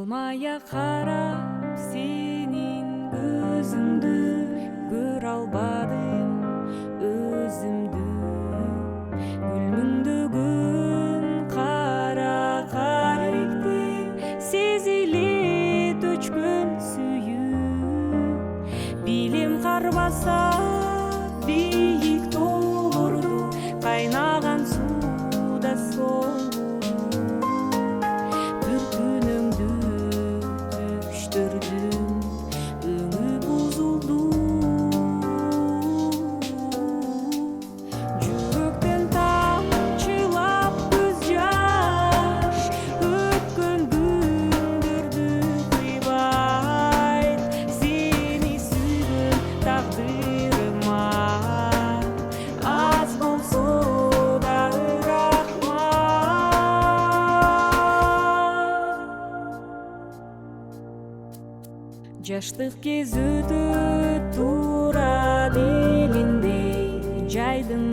Жылмая карап сенин көзүңдү, көрө албадым өзүмдү. Гүлмүңдөгөн кара каректи сезиле төчкөн сүйүү. Билем карбаса бийик тоолорду, кайнаган сууда солбуду. Түркүнөңдү түштөрдүм, өңү бузулду. Жүрөктөн тамчылап көз жаш, өткөн күндөрдү кыйбай. Сени сүйгөн тагдырыма аз болсо дагы рахмат. Жаштык кез өтө тура дегендей, жайдым